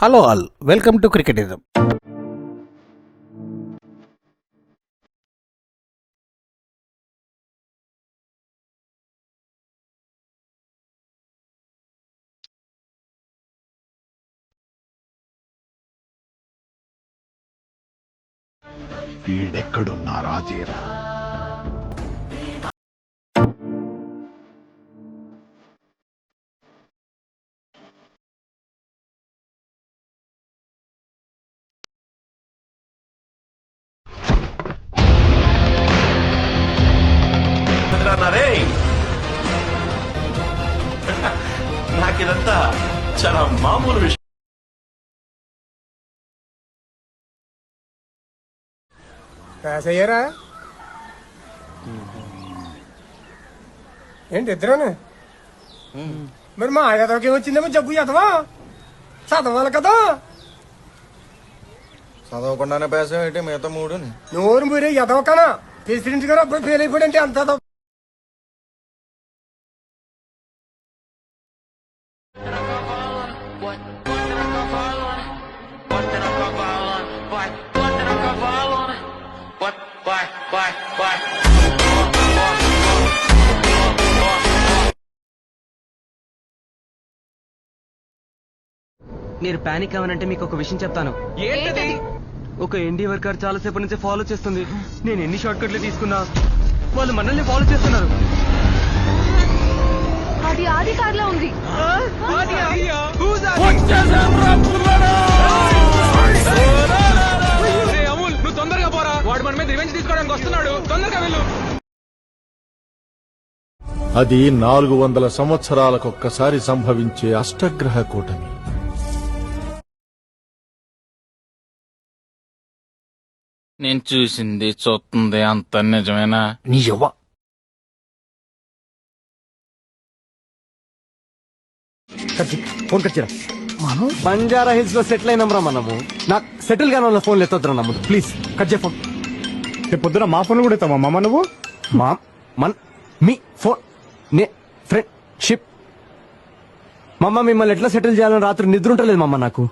Hello all, welcome to Cricketism. వీడెక్కడున్నారా తీరా? నాకిదంతా చాలా మామూలు విషయం. అయ్యారా ఏంటి ఇద్దరేనా? మరి మా ఎదవకి ఏమొచ్చిందేమో జబ్బు ఎదవా చదవాలి కదా. చదవకుండానే పేసం ఏంటి మిగతా మూడు? నోరు మీరే ఎదవకనా ప్రెసిడెంట్ గారు అప్పుడు ఫెయిల్ అయిపోయాడంటే అంత ఎదవ. మీరు పానిక్ అవ్వనంటే మీకు ఒక విషయం చెప్తాను. ఒక ఎన్డీ వర్కర్ చాలా సేపటి నుంచి ఫాలో చేస్తుంది. నేను ఎన్ని షార్ట్ కట్లు తీసుకున్నా వాళ్ళు మనల్ని ఫాలో చేస్తున్నారు. అది ఆది కార్లో ఉంది. అమూల్, నువ్వు తొందరగా పోరా, వాడు మన మీద రివెంజ్ తీసుకోవడానికి వస్తున్నాడు. తొందరగా వెళ్ళు. అది 400 సంవత్సరాలకొక్కసారి సంభవించే అష్టగ్రహ కూటమి. నేను చూసింది చూస్తుంది అంత నిజమేనా? నీ యవ్వ ఫోన్ కట్ చేయరా. మనం బంజారా హిల్స్ లో సెటిల్ అయినాం రా. మనము నాకు సెటిల్ గానే ఉన్న ఫోన్లు ఎత్తొద్దురా నమ్ముదు, ప్లీజ్ కట్ చేయ ఫోన్. పొద్దున మా ఫోన్ కూడా ఎత్తామా మామ నువ్వు? మా మన్ మీ ఫోన్ నే ఫ్రెండ్షిప్. మమ్మ మిమ్మల్ని ఎట్లా సెటిల్ చేయాలని రాత్రి నిద్ర ఉంటలేదు మమ్మ నాకు.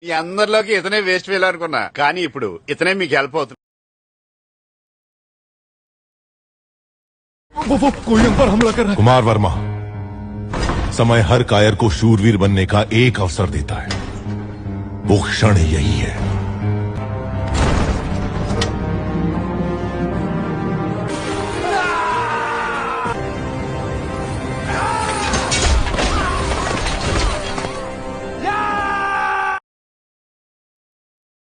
మీ అందరిలోకి ఇతనే వేస్ట్ వేయాలనుకున్నా, కానీ ఇప్పుడు ఇతనే మీకు హెల్ప్ అవుతుంది. कुमार वर्मा, समय हर कायर को शूरवीर बनने का एक अवसर देता है. वो क्षण यही है.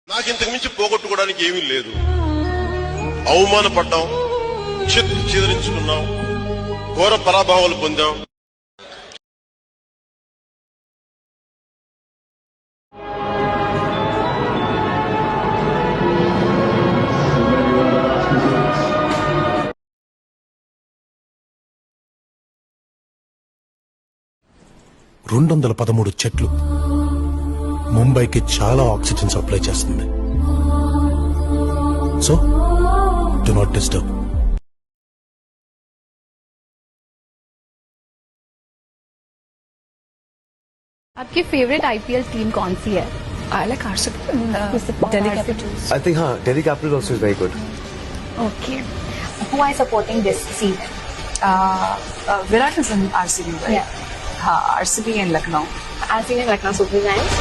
నాకింతకు మించి పోగొట్టుకోవడానికి ఏమీ లేదు. అవమానపడ్డాం, చెదిరించుకున్నాం, ఘోర పరాభావాలు పొందాం. చెట్లు ముంబైకి చాలా ఆక్సిజన్ సప్లై చేస్తుంది. So do not disturb. आपकी फेवरेट आईपीएल टीम कौन सी है? I like RCB and Delhi Capitals. I think Delhi Capitals also is very good. Okay. Who are supporting this season? Virat is in RCB, right? Yeah. RCB and Lucknow. RCB and Lucknow Super Giants.